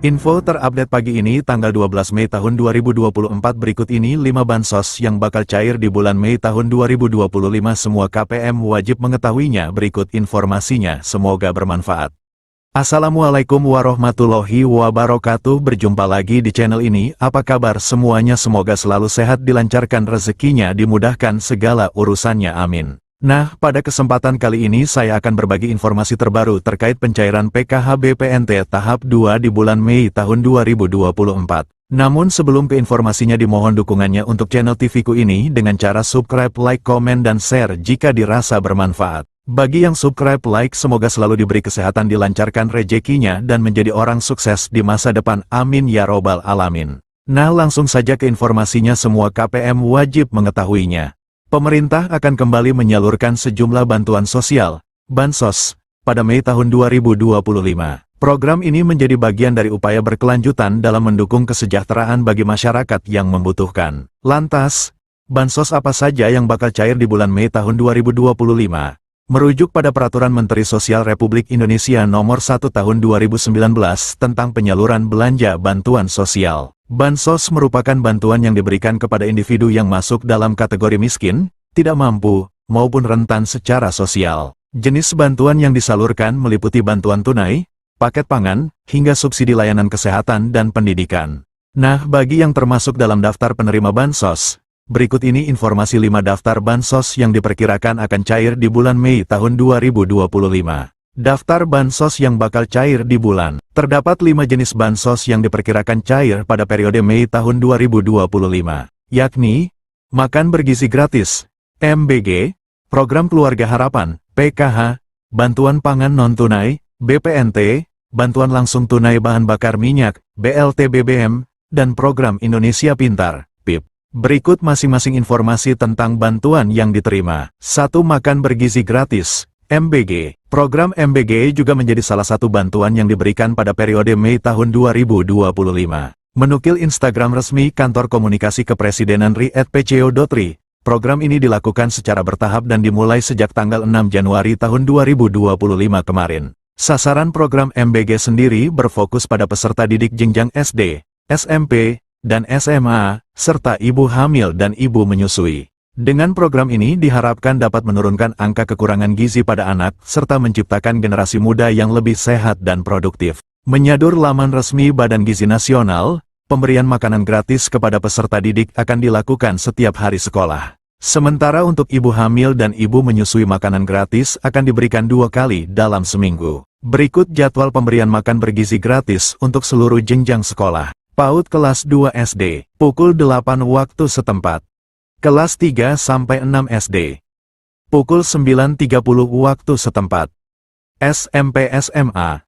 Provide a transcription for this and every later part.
Info terupdate pagi ini tanggal 12 Mei tahun 2024 berikut ini 5 bansos yang bakal cair di bulan Mei tahun 2025 semua KPM wajib mengetahuinya berikut informasinya semoga bermanfaat. Assalamualaikum warahmatullahi wabarakatuh berjumpa lagi di channel ini apa kabar semuanya semoga selalu sehat dilancarkan rezekinya dimudahkan segala urusannya amin. Nah, pada kesempatan kali ini saya akan berbagi informasi terbaru terkait pencairan PKH BPNT tahap 2 di bulan Mei tahun 2024. Namun sebelum ke informasinya dimohon dukungannya untuk channel TV-ku ini dengan cara subscribe, like, komen, dan share jika dirasa bermanfaat. Bagi yang subscribe, like, semoga selalu diberi kesehatan dilancarkan rezekinya dan menjadi orang sukses di masa depan amin ya robbal alamin. Nah langsung saja ke informasinya semua KPM wajib mengetahuinya. Pemerintah akan kembali menyalurkan sejumlah bantuan sosial, bansos, pada Mei tahun 2025. Program ini menjadi bagian dari upaya berkelanjutan dalam mendukung kesejahteraan bagi masyarakat yang membutuhkan. Lantas, bansos apa saja yang bakal cair di bulan Mei tahun 2025? Merujuk pada Peraturan Menteri Sosial Republik Indonesia Nomor 1 Tahun 2019 tentang penyaluran belanja bantuan sosial. Bansos merupakan bantuan yang diberikan kepada individu yang masuk dalam kategori miskin, tidak mampu, maupun rentan secara sosial. Jenis bantuan yang disalurkan meliputi bantuan tunai, paket pangan, hingga subsidi layanan kesehatan dan pendidikan. Nah, bagi yang termasuk dalam daftar penerima bansos, berikut ini informasi 5 daftar bansos yang diperkirakan akan cair di bulan Mei tahun 2025. Daftar bansos yang bakal cair di bulan. Terdapat 5 jenis bansos yang diperkirakan cair pada periode Mei tahun 2025, yakni Makan Bergizi Gratis, MBG, Program Keluarga Harapan, PKH, Bantuan Pangan Non-Tunai, BPNT, Bantuan Langsung Tunai Bahan Bakar Minyak, BLT BBM, dan Program Indonesia Pintar, PIP. Berikut masing-masing informasi tentang bantuan yang diterima. 1. Makan Bergizi Gratis, MBG. Program MBG juga menjadi salah satu bantuan yang diberikan pada periode Mei tahun 2025. Menukil Instagram resmi Kantor Komunikasi Kepresidenan @pco.ri, program ini dilakukan secara bertahap dan dimulai sejak tanggal 6 Januari tahun 2025 kemarin. Sasaran program MBG sendiri berfokus pada peserta didik jenjang SD, SMP, dan SMA, serta ibu hamil dan ibu menyusui. Dengan program ini diharapkan dapat menurunkan angka kekurangan gizi pada anak, serta menciptakan generasi muda yang lebih sehat dan produktif. Menyadur laman resmi Badan Gizi Nasional, pemberian makanan gratis kepada peserta didik akan dilakukan setiap hari sekolah. Sementara untuk ibu hamil dan ibu menyusui makanan gratis akan diberikan 2 kali dalam seminggu. Berikut jadwal pemberian makan bergizi gratis untuk seluruh jenjang sekolah. PAUD kelas 2 SD, pukul 8 waktu setempat. Kelas 3 sampai 6 SD, pukul 9.30 waktu setempat. SMP SMA,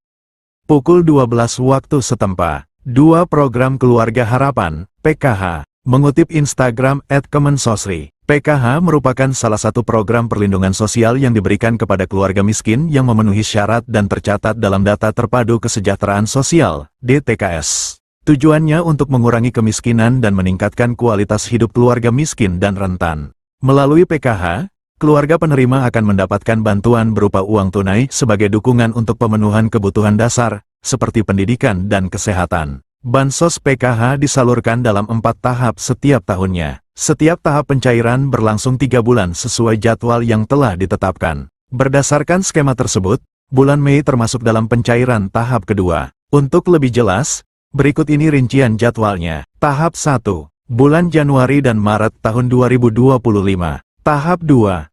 pukul 12 waktu setempat. 2. Program Keluarga Harapan, PKH. Mengutip Instagram @kemensosri, PKH merupakan salah satu program perlindungan sosial yang diberikan kepada keluarga miskin yang memenuhi syarat dan tercatat dalam Data Terpadu Kesejahteraan Sosial, DTKS. Tujuannya untuk mengurangi kemiskinan dan meningkatkan kualitas hidup keluarga miskin dan rentan. Melalui PKH, keluarga penerima akan mendapatkan bantuan berupa uang tunai sebagai dukungan untuk pemenuhan kebutuhan dasar, seperti pendidikan dan kesehatan. Bansos PKH disalurkan dalam 4 tahap setiap tahunnya. Setiap tahap pencairan berlangsung 3 bulan sesuai jadwal yang telah ditetapkan. Berdasarkan skema tersebut, bulan Mei termasuk dalam pencairan tahap kedua. Untuk lebih jelas, berikut ini rincian jadwalnya. Tahap 1, bulan Januari dan Maret tahun 2025. Tahap 2,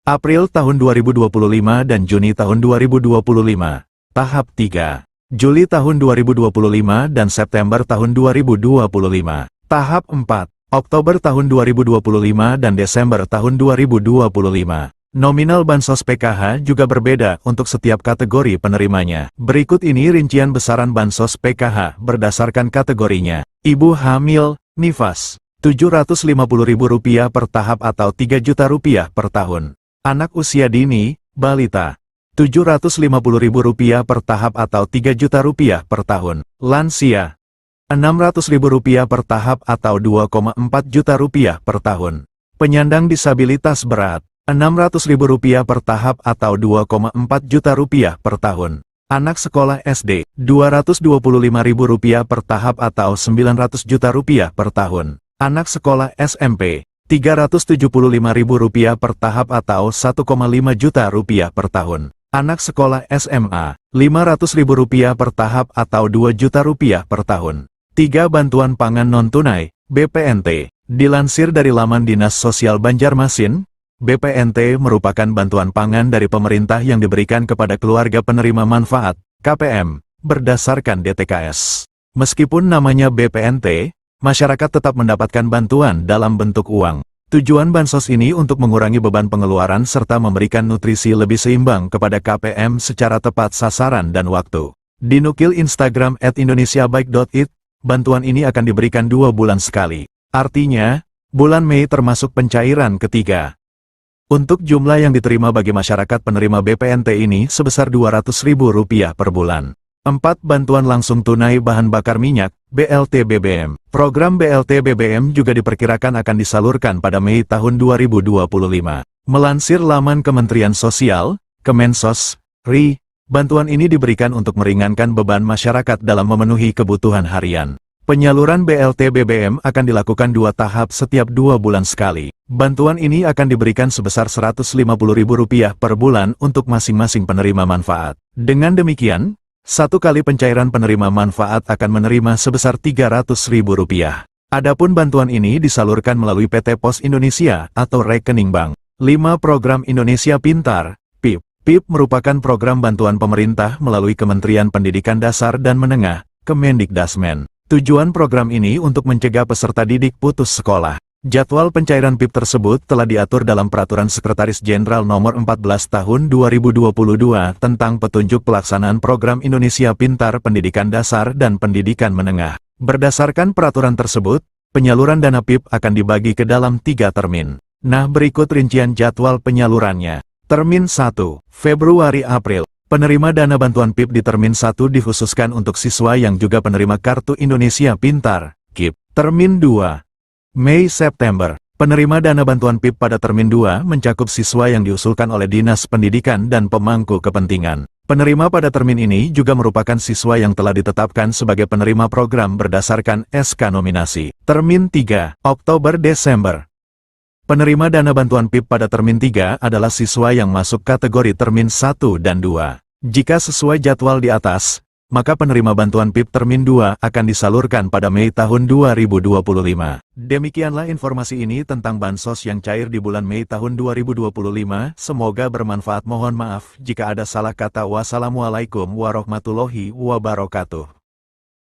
April tahun 2025 dan Juni tahun 2025. Tahap 3, Juli tahun 2025 dan September tahun 2025. Tahap 4, Oktober tahun 2025 dan Desember tahun 2025. Nominal bansos PKH juga berbeda untuk setiap kategori penerimanya. Berikut ini rincian besaran bansos PKH berdasarkan kategorinya. Ibu hamil, nifas, Rp750.000 per tahap atau Rp3 juta per tahun. Anak usia dini, balita, Rp750.000 per tahap atau Rp3 juta per tahun. Lansia, Rp600.000 per tahap atau Rp2,4 juta per tahun. Penyandang disabilitas berat, Rp600.000 per tahap atau Rp2,4 juta per tahun. Anak sekolah SD, Rp225.000 per tahap atau Rp900 juta per tahun. Anak sekolah SMP, Rp375.000 per tahap atau Rp1,5 juta per tahun. Anak sekolah SMA, Rp500.000 per tahap atau Rp2 juta per tahun. 3. Bantuan pangan non-tunai, BPNT. Dilansir dari laman Dinas Sosial Banjarmasin, BPNT merupakan bantuan pangan dari pemerintah yang diberikan kepada keluarga penerima manfaat, KPM, berdasarkan DTKS. Meskipun namanya BPNT, masyarakat tetap mendapatkan bantuan dalam bentuk uang. Tujuan bansos ini untuk mengurangi beban pengeluaran serta memberikan nutrisi lebih seimbang kepada KPM secara tepat sasaran dan waktu. Dinukil Instagram @indonesiabaik.it, bantuan ini akan diberikan 2 bulan sekali. Artinya, bulan Mei termasuk pencairan ketiga. Untuk jumlah yang diterima bagi masyarakat penerima BPNT ini sebesar Rp200.000 per bulan. 4. Bantuan langsung tunai bahan bakar minyak, BLT BBM. Program BLT BBM juga diperkirakan akan disalurkan pada Mei tahun 2025. Melansir laman Kementerian Sosial, Kemensos, RI, bantuan ini diberikan untuk meringankan beban masyarakat dalam memenuhi kebutuhan harian. Penyaluran BLT BBM akan dilakukan 2 tahap setiap 2 bulan sekali. Bantuan ini akan diberikan sebesar Rp150.000 per bulan untuk masing-masing penerima manfaat. Dengan demikian, 1 kali pencairan penerima manfaat akan menerima sebesar Rp300.000. Adapun bantuan ini disalurkan melalui PT Pos Indonesia atau rekening bank. 5. Program Indonesia Pintar, PIP. PIP merupakan program bantuan pemerintah melalui Kementerian Pendidikan Dasar dan Menengah, Kemendikdasmen. Tujuan program ini untuk mencegah peserta didik putus sekolah. Jadwal pencairan PIP tersebut telah diatur dalam Peraturan Sekretaris Jenderal Nomor 14 Tahun 2022 tentang petunjuk pelaksanaan program Indonesia Pintar Pendidikan Dasar dan Pendidikan Menengah. Berdasarkan peraturan tersebut, penyaluran dana PIP akan dibagi ke dalam 3 termin. Nah, berikut rincian jadwal penyalurannya. Termin 1, Februari-April. Penerima dana bantuan PIP di Termin 1 dikhususkan untuk siswa yang juga penerima Kartu Indonesia Pintar, KIP. Termin 2, Mei-September. Penerima dana bantuan PIP pada Termin 2 mencakup siswa yang diusulkan oleh Dinas Pendidikan dan pemangku kepentingan. Penerima pada termin ini juga merupakan siswa yang telah ditetapkan sebagai penerima program berdasarkan SK nominasi. Termin 3, Oktober-Desember. Penerima dana bantuan PIP pada Termin 3 adalah siswa yang masuk kategori Termin 1 dan 2. Jika sesuai jadwal di atas, maka penerima bantuan PIP Termin 2 akan disalurkan pada Mei tahun 2025. Demikianlah informasi ini tentang bansos yang cair di bulan Mei tahun 2025. Semoga bermanfaat. Mohon maaf jika ada salah kata. Wassalamualaikum warahmatullahi wabarakatuh.